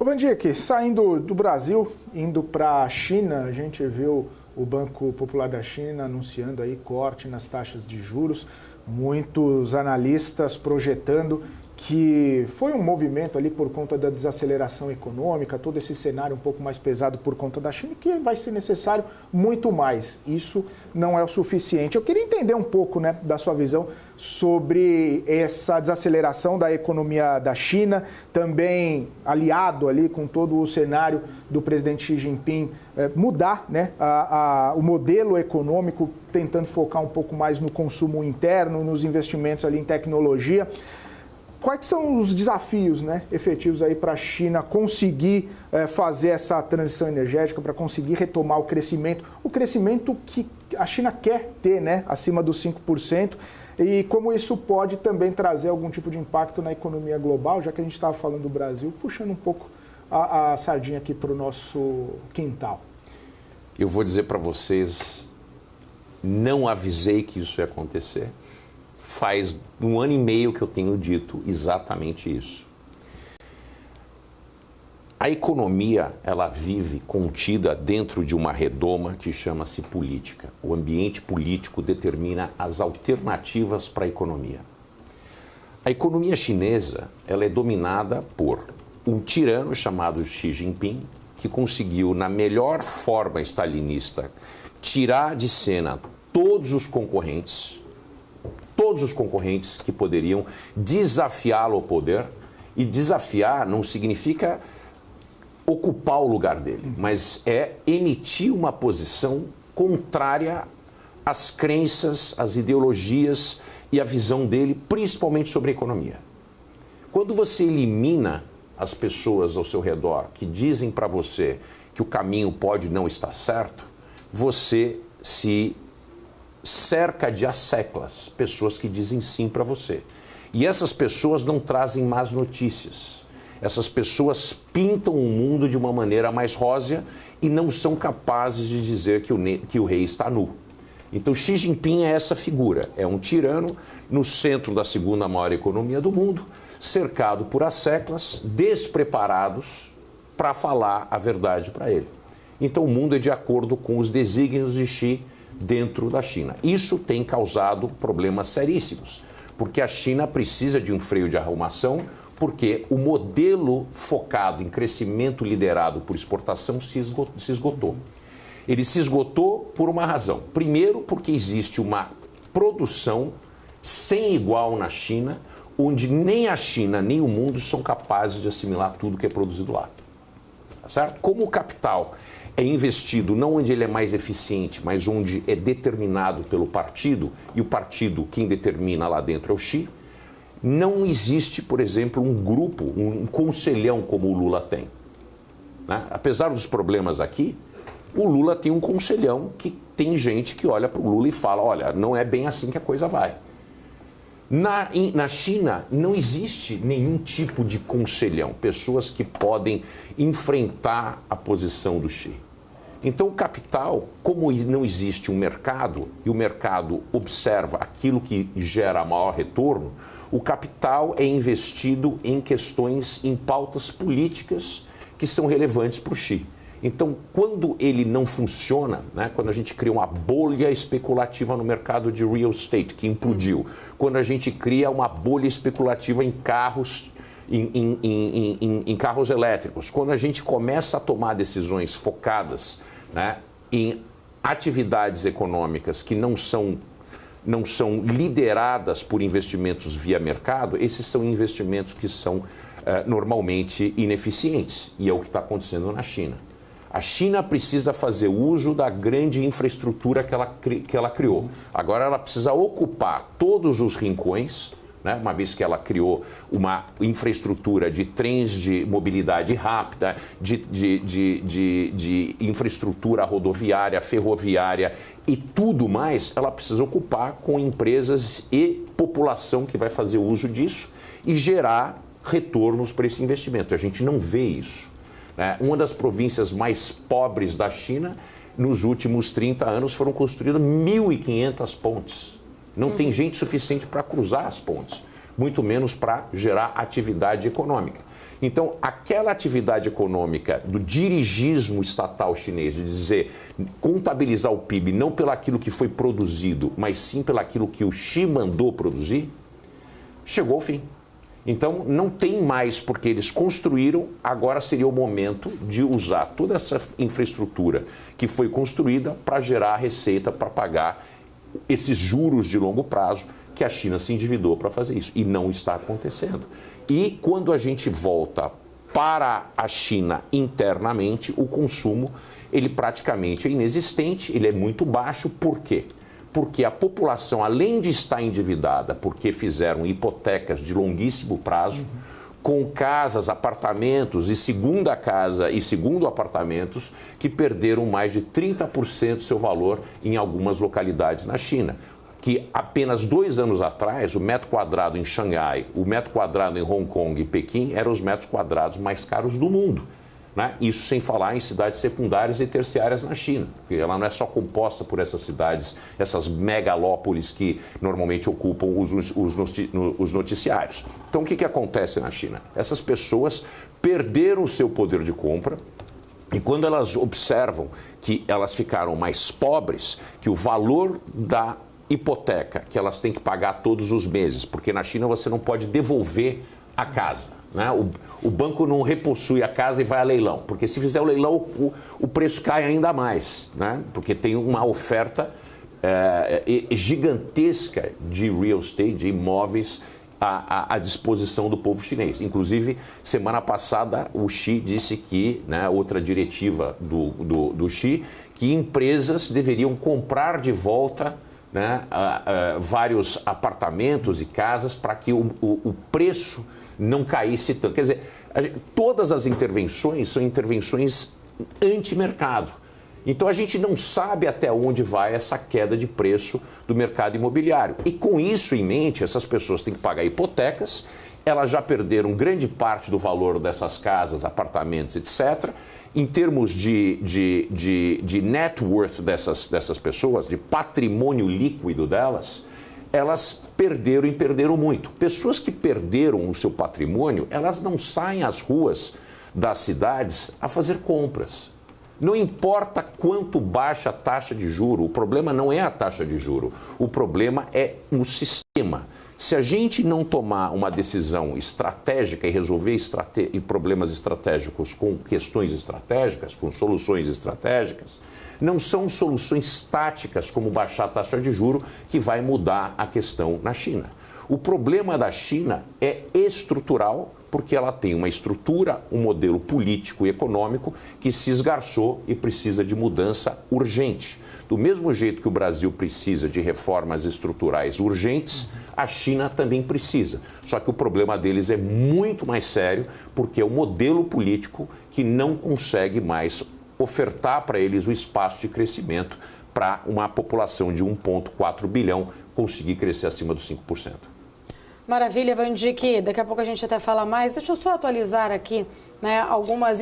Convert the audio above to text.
Ô Vandique, saindo do Brasil, indo para a China, a gente viu o Banco Popular da China anunciando aí corte nas taxas de juros, muitos analistas projetando que foi um movimento ali por conta da desaceleração econômica, todo esse cenário um pouco mais pesado por conta da China, que vai ser necessário muito mais. Isso não é o suficiente. Eu queria entender um pouco, né, da sua visão sobre essa desaceleração da economia da China, também aliado ali com todo o cenário do presidente Xi Jinping mudar, né, o modelo econômico, tentando focar um pouco mais no consumo interno, nos investimentos ali em tecnologia. Quais são os desafios, né, efetivos aí para a China conseguir fazer essa transição energética, para conseguir retomar o crescimento que a China quer ter, né, acima dos 5%, e como isso pode também trazer algum tipo de impacto na economia global, já que a gente estava falando do Brasil, puxando um pouco a sardinha aqui para o nosso quintal. Eu vou dizer para vocês, não avisei que isso ia acontecer. Faz 1 ano e meio que eu tenho dito exatamente isso. A economia, ela vive contida dentro de uma redoma que chama-se política. O ambiente político determina as alternativas para a economia. A economia chinesa, ela é dominada por um tirano chamado Xi Jinping, que conseguiu, na melhor forma stalinista, tirar de cena todos os concorrentes que poderiam desafiá-lo ao poder. E desafiar não significa ocupar o lugar dele, mas é emitir uma posição contrária às crenças, às ideologias e à visão dele, principalmente sobre a economia. Quando você elimina as pessoas ao seu redor que dizem para você que o caminho pode não estar certo, você se cerca de asseclas, pessoas que dizem sim para você. E essas pessoas não trazem más notícias. Essas pessoas pintam o mundo de uma maneira mais rósea e não são capazes de dizer que o rei está nu. Então Xi Jinping é essa figura, é um tirano no centro da segunda maior economia do mundo, cercado por asseclas, despreparados para falar a verdade para ele. Então o mundo é de acordo com os desígnios de Xi dentro da China. Isso tem causado problemas seríssimos, porque a China precisa de um freio de arrumação, porque o modelo focado em crescimento liderado por exportação se esgotou. Ele se esgotou por uma razão. Primeiro, porque existe uma produção sem igual na China, onde nem a China nem o mundo são capazes de assimilar tudo que é produzido lá. Tá certo? Como o capital é investido não onde ele é mais eficiente, mas onde é determinado pelo partido, e o partido, quem determina lá dentro é o Xi, não existe, por exemplo, um grupo, um conselhão como o Lula tem. Né? Apesar dos problemas aqui, o Lula tem um conselhão que tem gente que olha para o Lula e fala, olha, não é bem assim que a coisa vai. Na China não existe nenhum tipo de conselhão, pessoas que podem enfrentar a posição do Xi. Então o capital, como não existe um mercado, e o mercado observa aquilo que gera maior retorno, o capital é investido em questões, em pautas políticas que são relevantes para o Xi. Então, quando ele não funciona, né, quando a gente cria uma bolha especulativa no mercado de real estate, que implodiu, quando a gente cria uma bolha especulativa em carros, em carros elétricos, quando a gente começa a tomar decisões focadas, né, em atividades econômicas que não são lideradas por investimentos via mercado, esses são investimentos que são normalmente ineficientes, e é o que está acontecendo na China. A China precisa fazer uso da grande infraestrutura que ela criou. Agora ela precisa ocupar todos os rincões, né? Uma vez que ela criou uma infraestrutura de trens de mobilidade rápida, de infraestrutura rodoviária, ferroviária e tudo mais, ela precisa ocupar com empresas e população que vai fazer uso disso e gerar retornos para esse investimento. A gente não vê isso. Uma das províncias mais pobres da China, nos últimos 30 anos, foram construídas 1.500 pontes. Não tem gente suficiente para cruzar as pontes, muito menos para gerar atividade econômica. Então, aquela atividade econômica do dirigismo estatal chinês, de dizer, contabilizar o PIB não pelaquilo que foi produzido, mas sim pelaquilo que o Xi mandou produzir, chegou ao fim. Então, não tem mais, porque eles construíram, agora seria o momento de usar toda essa infraestrutura que foi construída para gerar receita, para pagar esses juros de longo prazo que a China se endividou para fazer isso. E não está acontecendo. E quando a gente volta para a China internamente, o consumo, ele praticamente é inexistente, ele é muito baixo. Por quê? Porque a população, além de estar endividada, porque fizeram hipotecas de longuíssimo prazo, com casas, apartamentos e segunda casa e segundo apartamentos, que perderam mais de 30% do seu valor em algumas localidades na China. Que apenas 2 anos atrás, o metro quadrado em Xangai, o metro quadrado em Hong Kong e Pequim eram os metros quadrados mais caros do mundo. Né? Isso sem falar em cidades secundárias e terciárias na China, porque ela não é só composta por essas cidades, essas megalópolis que normalmente ocupam os noticiários. Então, o que acontece na China? Essas pessoas perderam o seu poder de compra e quando elas observam que elas ficaram mais pobres, que o valor da hipoteca que elas têm que pagar todos os meses, porque na China você não pode devolver a casa. Né? O banco não repossui a casa e vai a leilão, porque se fizer o leilão, o preço cai ainda mais, né? Porque tem uma oferta gigantesca de real estate, de imóveis à disposição do povo chinês. Inclusive, semana passada, o Xi disse que, né, outra diretiva do Xi, que empresas deveriam comprar de volta, né, vários apartamentos e casas para que o preço não caísse tanto. Quer dizer, todas as intervenções são intervenções anti-mercado. Então a gente não sabe até onde vai essa queda de preço do mercado imobiliário. E com isso em mente, essas pessoas têm que pagar hipotecas, elas já perderam grande parte do valor dessas casas, apartamentos, etc. Em termos de net worth dessas pessoas, de patrimônio líquido delas, elas perderam e perderam muito. Pessoas que perderam o seu patrimônio, elas não saem às ruas das cidades a fazer compras. Não importa quanto baixa a taxa de juro, o problema não é a taxa de juro, o problema é o sistema. Se a gente não tomar uma decisão estratégica e resolver problemas estratégicos com questões estratégicas, com soluções estratégicas, não são soluções táticas como baixar a taxa de juro que vai mudar a questão na China. O problema da China é estrutural, porque ela tem uma estrutura, um modelo político e econômico que se esgarçou e precisa de mudança urgente. Do mesmo jeito que o Brasil precisa de reformas estruturais urgentes, a China também precisa. Só que o problema deles é muito mais sério, porque é o modelo político que não consegue mais ofertar para eles o espaço de crescimento para uma população de 1,4 bilhão conseguir crescer acima dos 5%. Maravilha, Vandique. Daqui a pouco a gente até fala mais. Deixa eu só atualizar aqui, né, algumas